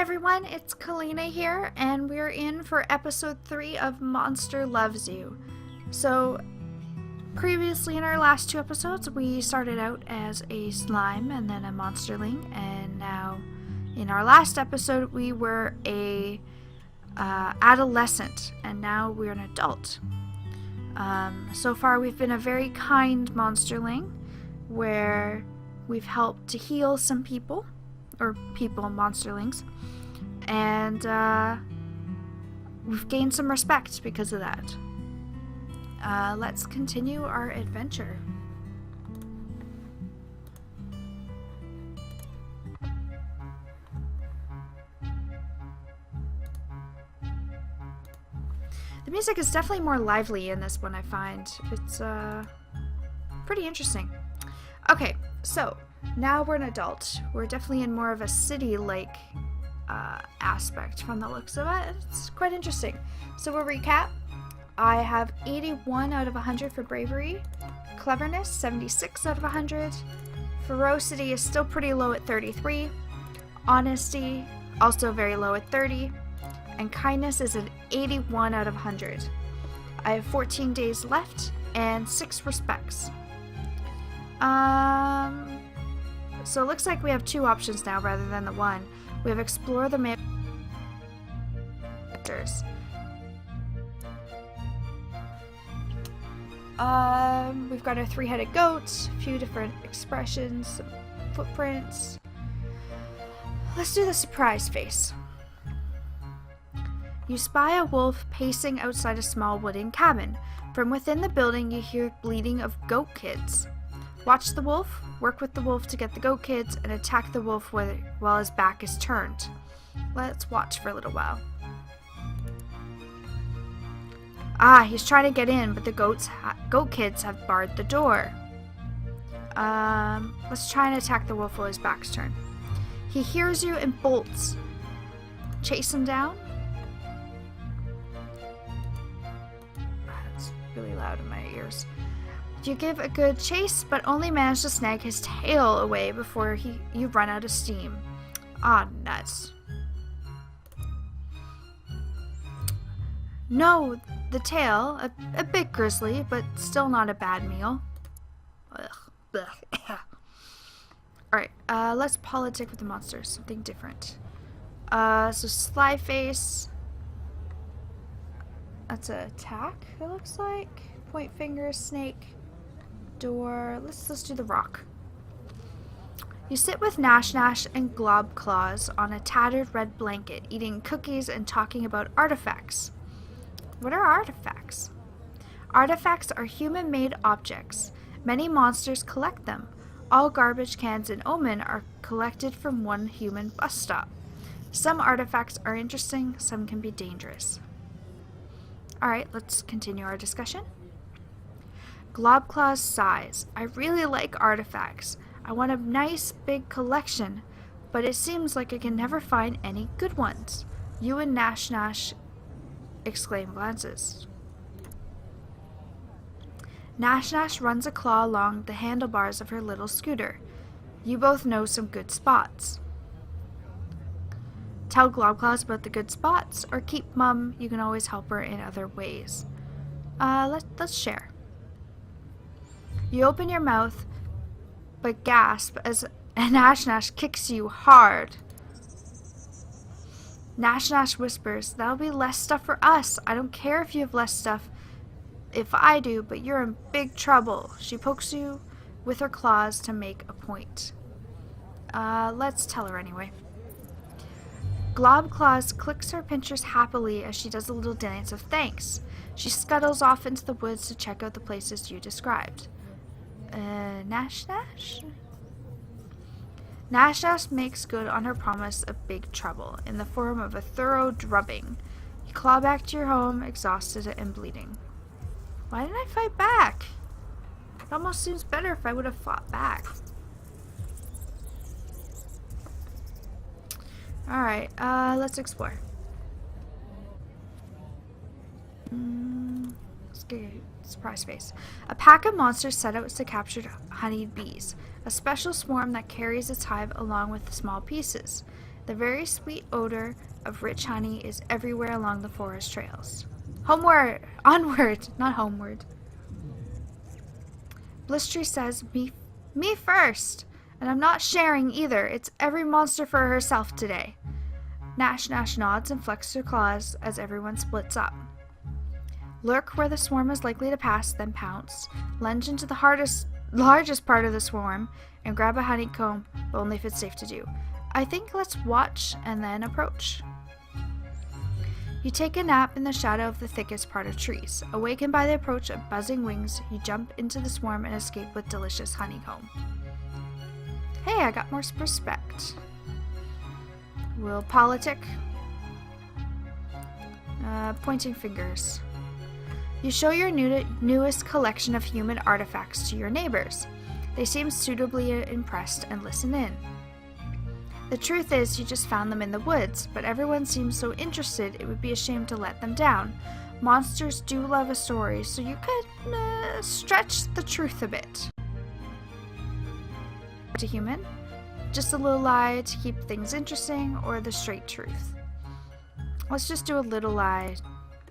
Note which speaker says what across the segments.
Speaker 1: everyone, it's Kalina here, and we're in for episode 3 of Monster Loves You. So, previously in our last 2 episodes, we started out as a slime and then a monsterling, and now in our last episode, we were a adolescent, and now we're an adult. So far, we've been a very kind monsterling, where we've helped to heal some people, or people, monsterlings, and we've gained some respect because of that. Let's continue our adventure. The music is definitely more lively in this one, I find. It's pretty interesting. Okay, so now we're an adult. We're definitely in more of a city-like aspect from the looks of it. It's quite interesting. So we'll recap. I have 81 out of 100 for bravery. Cleverness, 76 out of 100. Ferocity is still pretty low at 33. Honesty, also very low at 30. And kindness is an 81 out of 100. I have 14 days left and 6 respects. So it looks like we have 2 options now rather than the one. We have explore the map. We've got our 3-headed goat, a few different expressions, some footprints. Let's do the surprise face. You spy a wolf pacing outside a small wooden cabin. From within the building, you hear bleating of goat kids. Watch the wolf, work with the wolf to get the goat kids, and attack the wolf while his back is turned. Let's watch for a little while. He's trying to get in, but the goat kids have barred the door. Let's try and attack the wolf while his back's turned. He hears you and bolts. Chase him down. That's really loud in my ears. You give a good chase, but only manage to snag his tail away before you run out of steam. Nuts. No, the tail, a bit grisly, but still not a bad meal. Alright, let's politic with the monsters, something different. So sly face. That's an attack, it looks like. Point finger, snake. Door. Let's do the rock. You sit with Nash and Glob Claws on a tattered red blanket, eating cookies and talking about artifacts. What are artifacts? Artifacts are human-made objects. Many monsters collect them. All garbage cans in Omen are collected from one human bus stop. Some artifacts are interesting, some can be dangerous. Alright, let's continue our discussion. Globclaw's sighs. I really like artifacts. I want a nice big collection, but it seems like I can never find any good ones. You and Nash exclaim glances. Nash runs a claw along the handlebars of her little scooter. You both know some good spots. Tell Globclaws about the good spots, or keep mum. You can always help her in other ways. Let's share. You open your mouth, but gasp as Nash kicks you hard. Nash whispers, "That'll be less stuff for us. I don't care if you have less stuff if I do, but you're in big trouble." She pokes you with her claws to make a point. Let's tell her anyway. Globclaws clicks her pinchers happily as she does a little dance of thanks. She scuttles off into the woods to check out the places you described. Nash? Nash makes good on her promise of big trouble, in the form of a thorough drubbing. You claw back to your home, exhausted and bleeding. Why didn't I fight back? It almost seems better if I would have fought back. Alright, let's explore. Let's get a surprise face. A pack of monsters set out to capture honeyed bees, a special swarm that carries its hive along with the small pieces. The very sweet odor of rich honey is everywhere along the forest trails. Homeward! Onward! Not homeward. Blistry says, me first! And I'm not sharing either. It's every monster for herself today. Nash nods and flexes her claws as everyone splits up. Lurk where the swarm is likely to pass, then pounce. Lunge into the largest part of the swarm and grab a honeycomb, but only if it's safe to do. I think let's watch and then approach. You take a nap in the shadow of the thickest part of trees. Awakened by the approach of buzzing wings, you jump into the swarm and escape with delicious honeycomb. Hey, I got more respect. Will politic. Pointing fingers. You show your newest collection of human artifacts to your neighbors. They seem suitably impressed and listen in. The truth is, you just found them in the woods, but everyone seems so interested it would be a shame to let them down. Monsters do love a story, so you could stretch the truth a bit. To human? Just a little lie to keep things interesting, or the straight truth? Let's just do a little lie.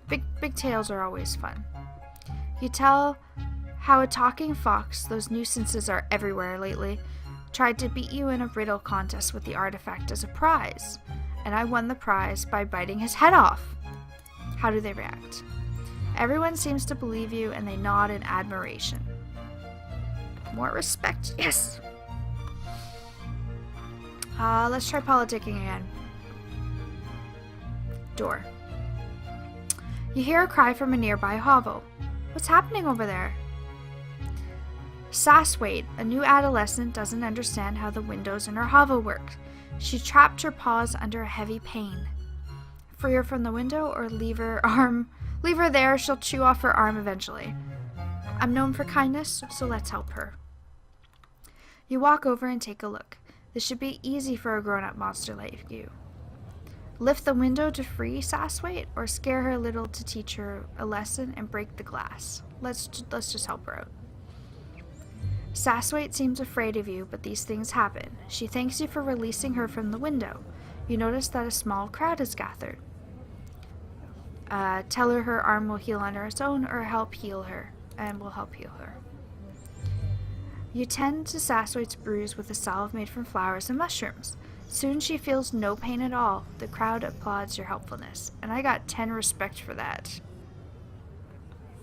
Speaker 1: Big tales are always fun. You tell how a talking fox, those nuisances are everywhere lately, tried to beat you in a riddle contest with the artifact as a prize, and I won the prize by biting his head off. How do they react? Everyone seems to believe you, and they nod in admiration. More respect, yes! Let's try politicking again. Door. You hear a cry from a nearby hovel. What's happening over there? SAS White, a new adolescent, doesn't understand how the windows in her hovel work. She trapped her paws under a heavy pain. Free her from the window or leave her there, she'll chew off her arm eventually. I'm known for kindness, so let's help her. You walk over and take a look. This should be easy for a grown-up monster like you. Lift the window to free SAS White, or scare her a little to teach her a lesson and break the glass. Let's just help her out. SAS White seems afraid of you, but these things happen. She thanks you for releasing her from the window. You notice that a small crowd has gathered. Tell her her arm will heal on its own, or help heal her, and we'll help heal her. You tend to SAS White's bruise with a salve made from flowers and mushrooms. Soon she feels no pain at all. The crowd applauds your helpfulness, and I got 10 respect for that.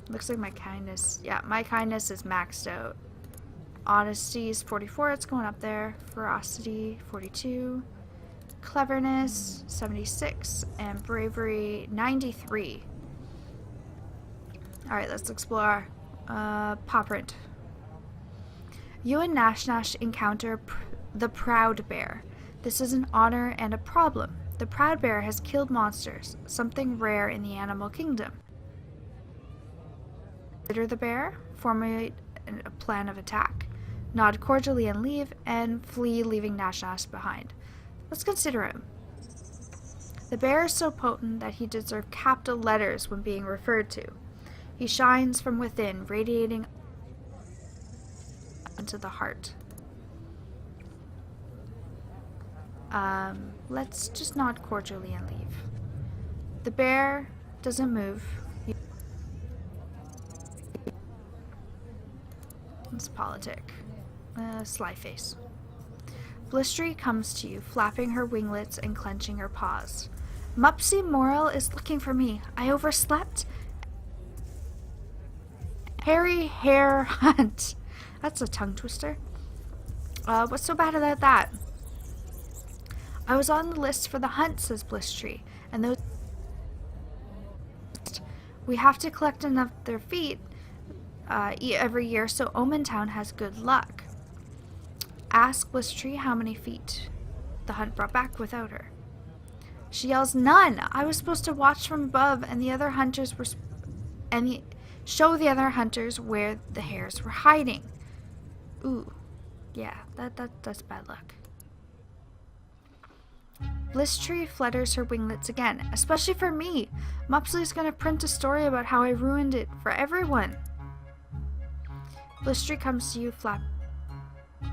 Speaker 1: Looks like my kindness, my kindness is maxed out. Honesty is 44, it's going up there. Ferocity, 42. Cleverness, 76. And bravery, 93. Alright, let's explore. Paw print. You and Nash encounter the Proud Bear. This is an honor and a problem. The Proud Bear has killed monsters, something rare in the animal kingdom. Consider the bear, formulate a plan of attack, nod cordially and leave, and flee, leaving Nash behind. Let's consider him. The bear is so potent that he deserves capital letters when being referred to. He shines from within, radiating into the heart. Let's just nod cordially and leave. The bear doesn't move. It's politic. Sly face. Blistry comes to you, flapping her winglets and clenching her paws. Mupsy Morrill is looking for me. I overslept. Hairy Hare Hunt. That's a tongue twister. What's so bad about that? I was on the list for the hunt, says Blistry, and those we have to collect enough of their feet every year so Omentown has good luck. Ask Blistry how many feet the hunt brought back without her. She yells, "None! I was supposed to watch from above, and the other hunters were show the other hunters where the hares were hiding." Ooh, yeah, that's bad luck. Blistry flutters her winglets again, especially for me. Mupsley's gonna print a story about how I ruined it for everyone. Blistry comes to you, flap.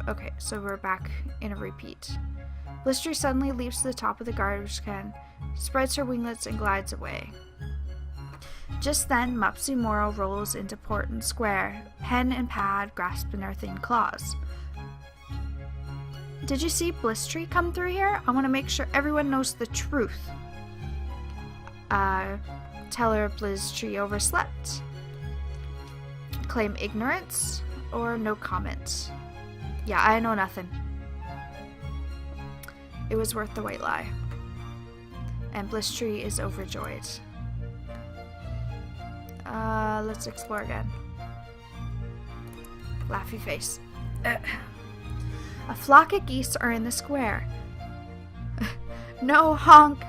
Speaker 1: Okay, so we're back in a repeat. Blistery suddenly leaps to the top of the garbage can, spreads her winglets, and glides away. Just then, Mopsy Moro rolls into Portland Square, pen and pad grasped in her thin claws. Did you see Blistery come through here? I want to make sure everyone knows the truth. Tell her Blistery overslept. Claim ignorance or no comment. Yeah, I know nothing. It was worth the white lie. And Blistery is overjoyed. Let's explore again. Laughy face. A flock of geese are in the square. No honk.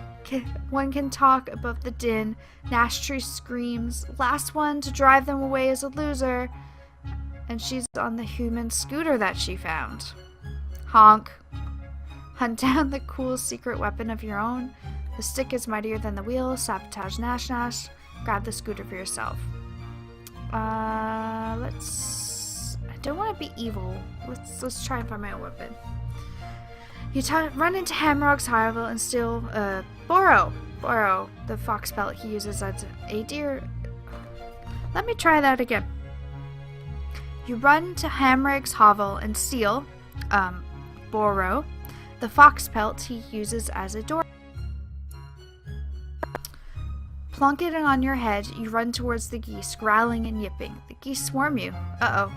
Speaker 1: One can talk above the din. Nash Tree screams. Last one to drive them away is a loser. And she's on the human scooter that she found. Honk. Hunt down the cool secret weapon of your own. The stick is mightier than the wheel. Sabotage Nash Nash. Grab the scooter for yourself. I don't want to be evil. Let's try and find my own weapon. You run into Hamrock's Highville and steal Borrow, the fox pelt he uses as a deer. Let me try that again. You run to Hamrag's hovel and steal Borrow, the fox pelt he uses as a door. Plunk it on your head, you run towards the geese, growling and yipping. The geese swarm you. Uh-oh.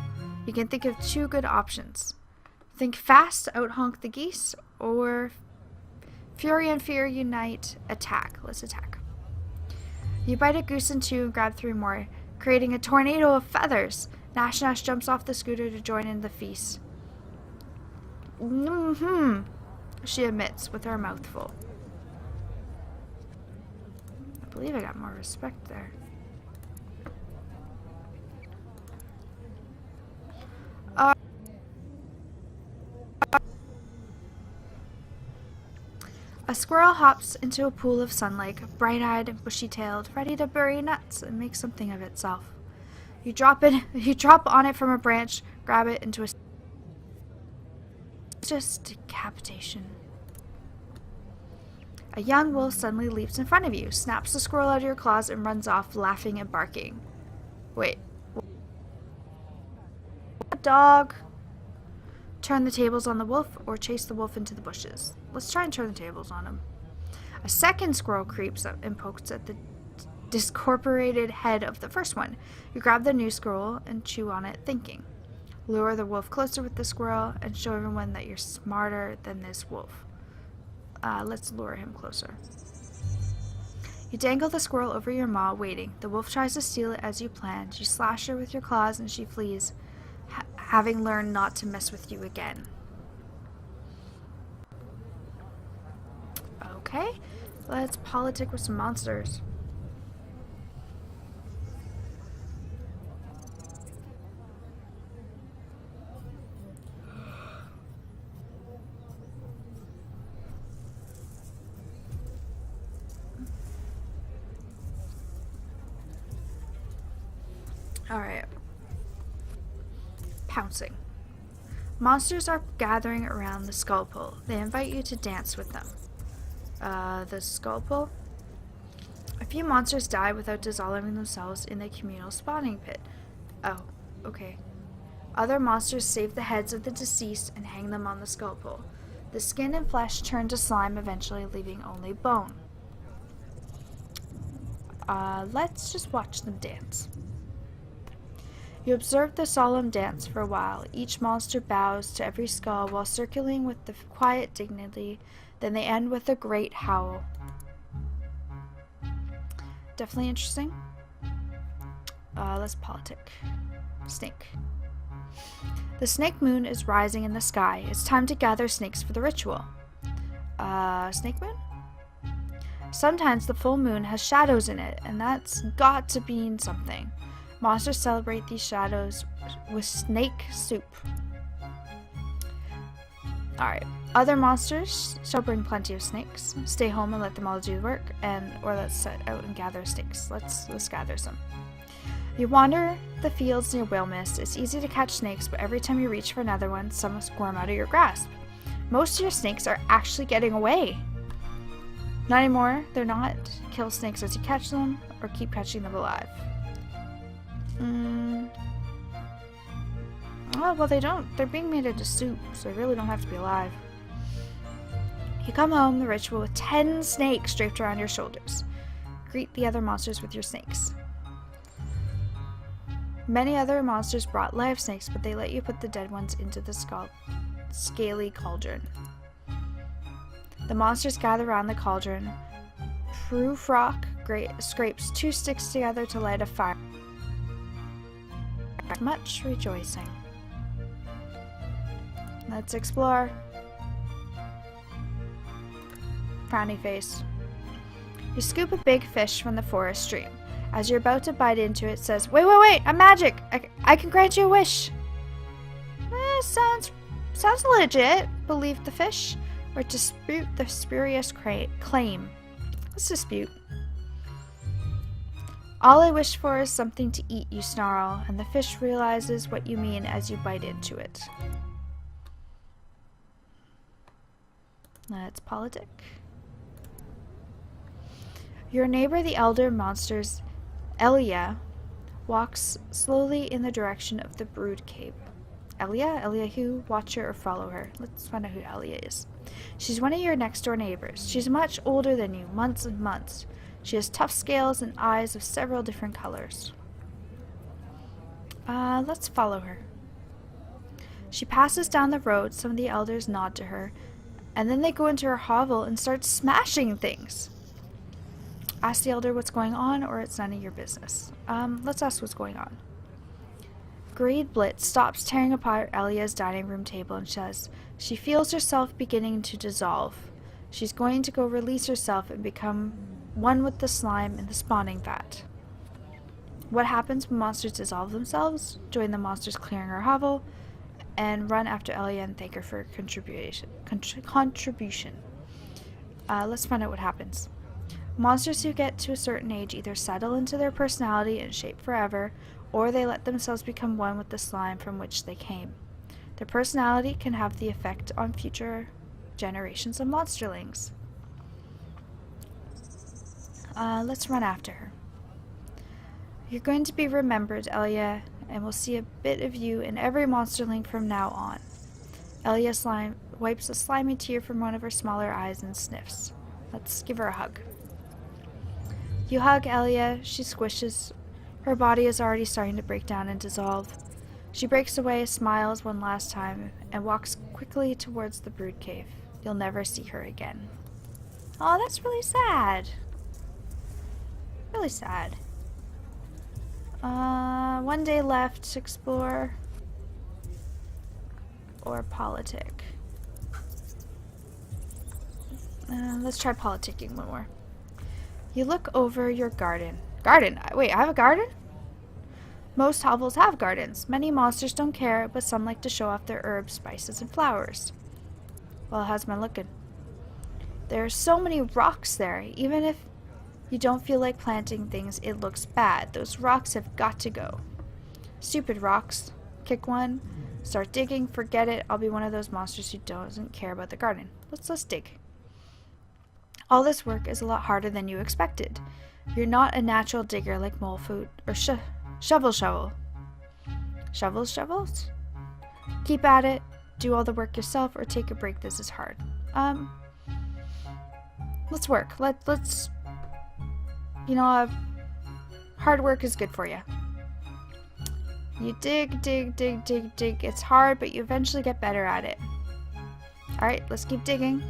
Speaker 1: You can think of two good options. Think fast, out-honk the geese, or fury and fear unite, attack. Let's attack. You bite a goose in two and grab three more, creating a tornado of feathers. Nash Nash jumps off the scooter to join in the feast. She admits with her mouth full. I believe I got more respect there. A squirrel hops into a pool of sunlight, bright-eyed and bushy-tailed, ready to bury nuts and make something of itself. You drop on it from a branch, grab it into a... just decapitation. A young wolf suddenly leaps in front of you, snaps the squirrel out of your claws, and runs off, laughing and barking. Wait. Dog. Turn the tables on the wolf, or chase the wolf into the bushes. Let's try and turn the tables on him. A second squirrel creeps up and pokes at the discorporated head of the first one. You grab the new squirrel and chew on it, thinking. Lure the wolf closer with the squirrel and show everyone that you're smarter than this wolf. Let's lure him closer. You dangle the squirrel over your maw, waiting. The wolf tries to steal it as you planned. You slash her with your claws and she flees, having learned not to mess with you again. Okay, let's politic with some monsters. Alright. Pouncing. Monsters are gathering around the skull pole. They invite you to dance with them. The skull pole? A few monsters die without dissolving themselves in the communal spawning pit. Oh, okay. Other monsters save the heads of the deceased and hang them on the skull pole. The skin and flesh turn to slime, eventually leaving only bone. Let's just watch them dance. You observe the solemn dance for a while. Each monster bows to every skull while circling with the quiet dignity. Then they end with a great howl. Definitely interesting. Let's politic. Snake. The snake moon is rising in the sky. It's time to gather snakes for the ritual. Snake moon? Sometimes the full moon has shadows in it, and that's got to mean something. Monsters celebrate these shadows with snake soup. Alright. Other monsters shall bring plenty of snakes. Stay home and let them all do the work, or let's set out and gather snakes. Let's gather some. You wander the fields near Whale Mist. It's easy to catch snakes, but every time you reach for another one, some squirm out of your grasp. Most of your snakes are actually getting away. Not anymore. They're not. Kill snakes as you catch them, or keep catching them alive. Oh, well, they don't. They're being made into soup, so they really don't have to be alive. You come home, the ritual, with 10 snakes draped around your shoulders. Greet the other monsters with your snakes. Many other monsters brought live snakes, but they let you put the dead ones into the scaly cauldron. The monsters gather around the cauldron. Prufrock scrapes 2 sticks together to light a fire. Much rejoicing. Let's explore. Frowny face. You scoop a big fish from the forest stream. As you're about to bite into it, it says, "Wait, wait, wait! I'm magic! I can grant you a wish!" Sounds legit, believed the fish, or dispute the spurious claim. Let's dispute. All I wish for is something to eat, you snarl, and the fish realizes what you mean as you bite into it. Let's politic. Your neighbor, the elder monsters, Elia, walks slowly in the direction of the brood cave. Elia who? Watch her or follow her. Let's find out who Elia is. She's one of your next door neighbors. She's much older than you, months and months. She has tough scales and eyes of several different colors. Let's follow her. She passes down the road. Some of the elders nod to her, and then they go into her hovel and start smashing things. Ask the elder what's going on, or it's none of your business. Let's ask what's going on. Greed Blitz stops tearing apart Elia's dining room table and says she feels herself beginning to dissolve. She's going to go release herself and become one with the slime in the spawning vat. What happens when monsters dissolve themselves? Join the monsters clearing her hovel and run after Elia and thank her for her contribution. Let's find out what happens. Monsters who get to a certain age either settle into their personality and shape forever, or they let themselves become one with the slime from which they came. Their personality can have the effect on future generations of monsterlings. Let's run after her. You're going to be remembered, Elia, and we'll see a bit of you in every monsterling from now on. Elia wipes a slimy tear from one of her smaller eyes and sniffs. Let's give her a hug. You hug Elia. She squishes. Her body is already starting to break down and dissolve. She breaks away, smiles one last time, and walks quickly towards the brood cave. You'll never see her again. Oh, that's really sad. Really sad. One day left to explore. Or politic. Let's try politicking one more. You look over your garden. Garden? Wait, I have a garden? Most hovels have gardens. Many monsters don't care, but some like to show off their herbs, spices, and flowers. Well, how's mine looking? There are so many rocks there. Even if you don't feel like planting things, it looks bad. Those rocks have got to go. Stupid rocks. Kick one. Start digging. Forget it. I'll be one of those monsters who doesn't care about the garden. Let's dig. All this work is a lot harder than you expected. You're not a natural digger like Molefoot or Shovel. Shovels? Keep at it. Do all the work yourself or take a break. This is hard. Let's work. Let's hard work is good for you. You dig. It's hard, but you eventually get better at it. Alright, let's keep digging.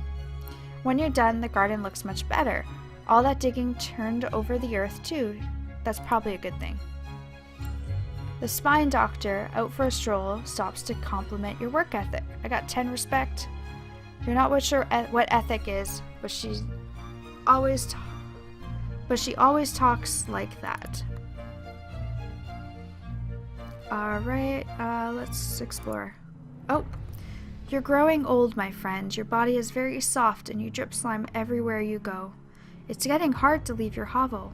Speaker 1: When you're done, the garden looks much better. All that digging turned over the earth, too. That's probably a good thing. The spine doctor, out for a stroll, stops to compliment your work ethic. I got 10 respect. You're not sure what ethic is, but she always talks like that. Alright, let's explore. Oh, you're growing old, my friend. Your body is very soft and you drip slime everywhere you go. It's getting hard to leave your hovel.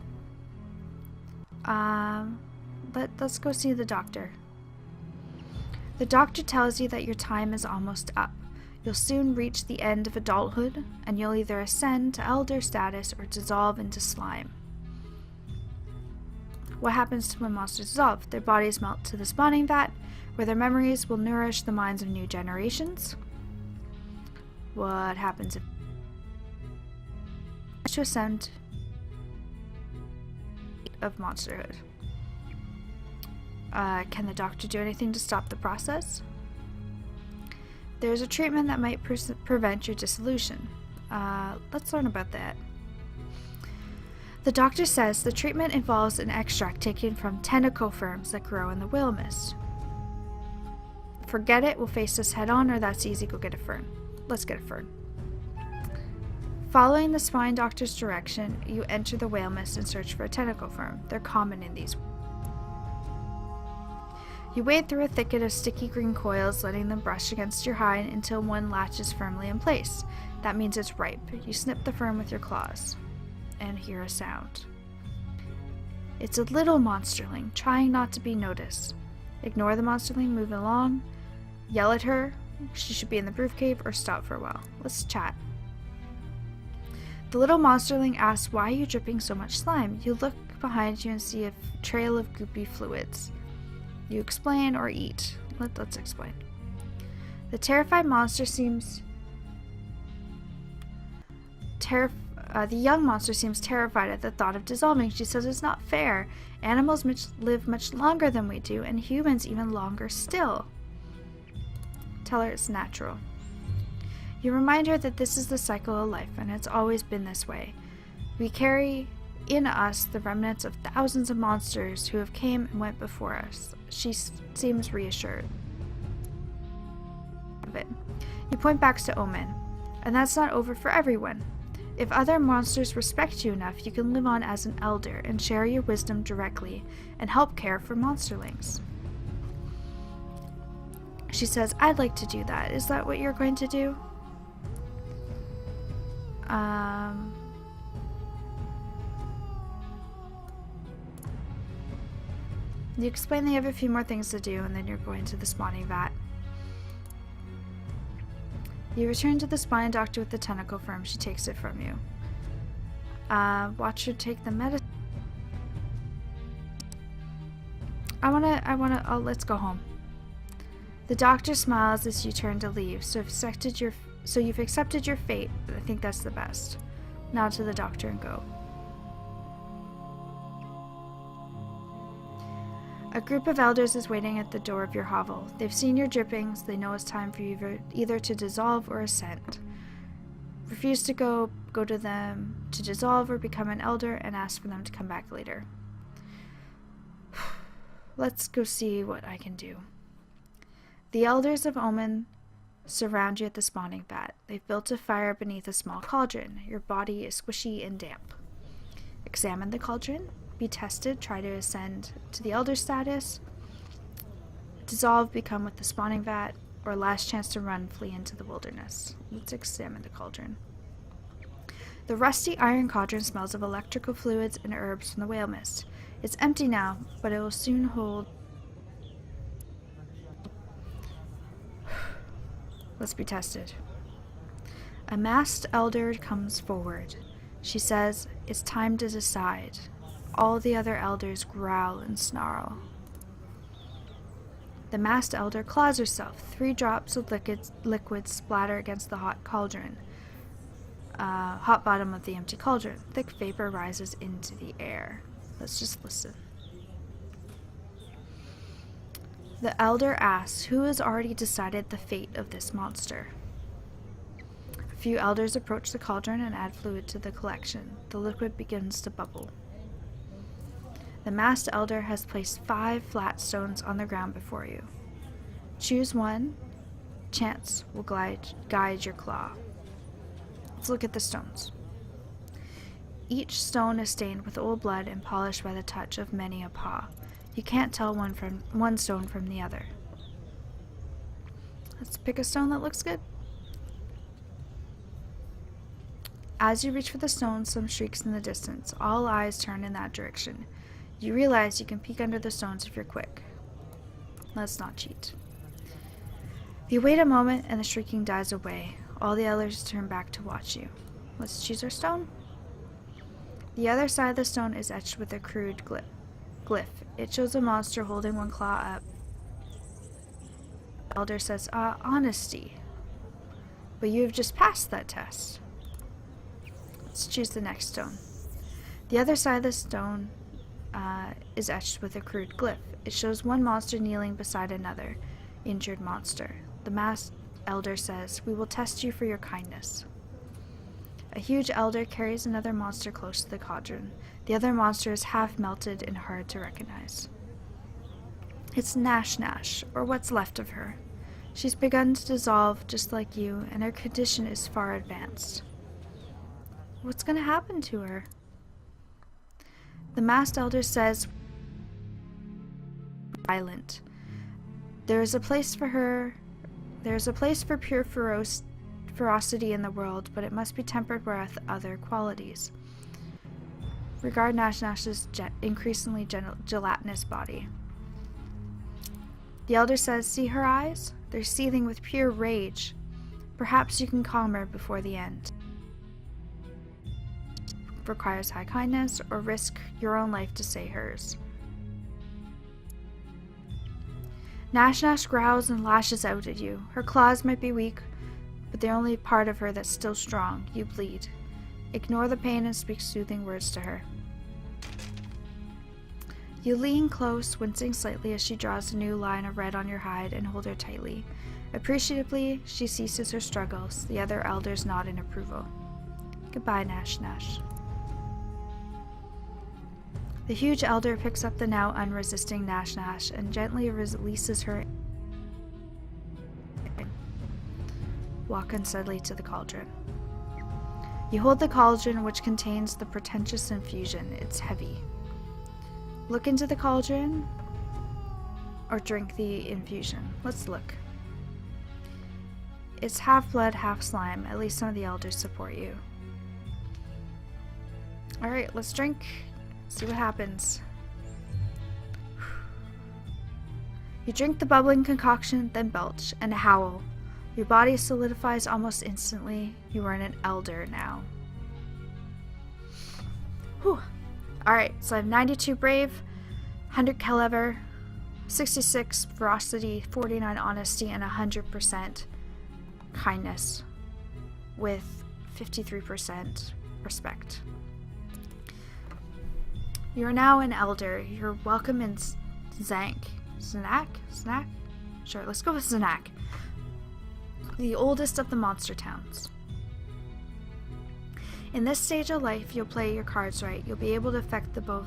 Speaker 1: Let's go see the doctor. The doctor tells you that your time is almost up. You'll soon reach the end of adulthood, and you'll either ascend to elder status or dissolve into slime. What happens to when monsters dissolve? Their bodies melt to the spawning vat, where their memories will nourish the minds of new generations. What happens if to ascend of monsterhood? Can the doctor do anything to stop the process? There's a treatment that might prevent your dissolution. Let's learn about that. The doctor says the treatment involves an extract taken from tentacle-worms that grow in the whale mist. Forget it, we'll face this head on, or that's easy, go get a fern. Let's get a fern. Following the spine doctor's direction, you enter the whale mist and search for a tentacle worm. They're common in these. You wade through a thicket of sticky green coils, letting them brush against your hide until one latches firmly in place. That means it's ripe. You snip the fern with your claws and hear a sound. It's a little monsterling, trying not to be noticed. Ignore the monsterling moving along, yell at her, she should be in the roof cave, or stop for a while. Let's chat. The little monsterling asks why you're dripping so much slime. You look behind you and see a trail of goopy fluids. You explain or eat. Let's explain. The terrified monster seems the young monster seems terrified at the thought of dissolving. She says it's not fair. Animals live much longer than we do, and humans even longer still. Tell her it's natural. You remind her that this is the cycle of life, and it's always been this way. We carry in us the remnants of thousands of monsters who have came and went before us. She seems reassured of it. You point back to Omen, and that's not over for everyone. If other monsters respect you enough, you can live on as an elder and share your wisdom directly and help care for monsterlings. She says, I'd like to do that. Is that what you're going to do? You explain they have a few more things to do, and then you're going to the spawning vat. You return to the spine doctor with the tentacle worm. She takes it from you. Watch her take the medicine. Let's go home. The doctor smiles as you turn to leave. So you've accepted your fate. I think that's the best. Now to the doctor and go. A group of elders is waiting at the door of your hovel. They've seen your drippings. They know it's time for you either to dissolve or ascend. Refuse to go to them to dissolve or become an elder, and ask for them to come back later. Let's go see what I can do. The elders of Omen surround you at the spawning vat. They've built a fire beneath a small cauldron. Your body is squishy and damp. Examine the cauldron. Be tested. Try to ascend to the elder status. Dissolve, become with the spawning vat, or last chance to run, flee into the wilderness. Let's examine the cauldron. The rusty iron cauldron smells of electrical fluids and herbs from the whale mist. It's empty now, but it will soon hold. Let's be tested. A masked elder comes forward. She says, it's time to decide. All the other elders growl and snarl. The masked elder claws herself. 3 drops of liquid splatter against the hot cauldron. Hot bottom of the empty cauldron. Thick vapor rises into the air. Let's just listen. The elder asks, who has already decided the fate of this monster? A few elders approach the cauldron and add fluid to the collection. The liquid begins to bubble. The masked elder has placed 5 flat stones on the ground before you. Choose one. Chance will guide your claw. Let's look at the stones. Each stone is stained with old blood and polished by the touch of many a paw. You can't tell one stone from the other. Let's pick a stone that looks good. As you reach for the stone, some shrieks in the distance. All eyes turn in that direction. You realize you can peek under the stones if you're quick. Let's not cheat. You wait a moment and the shrieking dies away. All the others turn back to watch you. Let's choose our stone. The other side of the stone is etched with a crude glyph. It shows a monster holding one claw up. The elder says, honesty. But you have just passed that test. Let's choose the next stone. The other side of the stone is etched with a crude glyph. It shows one monster kneeling beside another injured monster. The masked elder says, we will test you for your kindness. A huge elder carries another monster close to the cauldron. The other monster is half melted and hard to recognize. It's Nash, or what's left of her. She's begun to dissolve just like you, and her condition is far advanced. What's going to happen to her? The masked elder says, violent. There is a place for pure ferocity in the world, but it must be tempered with other qualities. Regard Nash's increasingly gelatinous body. The elder says, see her eyes? They're seething with pure rage. Perhaps you can calm her before the end. Requires high kindness, or risk your own life to save hers. Nash growls and lashes out at you. Her claws might be weak, but they're only part of her that's still strong. You bleed. Ignore the pain and speak soothing words to her. You lean close, wincing slightly as she draws a new line of red on your hide, and hold her tightly. Appreciatively, she ceases her struggles. The other elders nod in approval. Goodbye, Nash. The huge elder picks up the now unresisting Nash and gently releases her. Walk unsteadily to the cauldron. You hold the cauldron, which contains the pretentious infusion. It's heavy. Look into the cauldron, or drink the infusion. Let's look. It's half blood, half slime. At least some of the elders support you. Alright, let's drink. See what happens. You drink the bubbling concoction, then belch, and howl. Your body solidifies almost instantly. You are an elder now. Whew. Alright, so I have 92 brave, 100 clever, 66 ferocity, 49 honesty, and 100% kindness, with 53% respect. You are now an elder. You're welcome in Snack? Sure, let's go with Snack. The oldest of the monster towns. In this stage of life, you'll play your cards right. You'll be able to affect both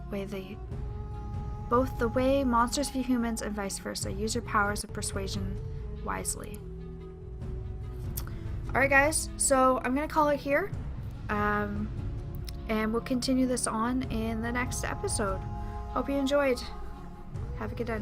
Speaker 1: the way monsters view humans and vice versa. Use your powers of persuasion wisely. Alright guys, so I'm going to call it here. And we'll continue this on in the next episode. Hope you enjoyed. Have a good day.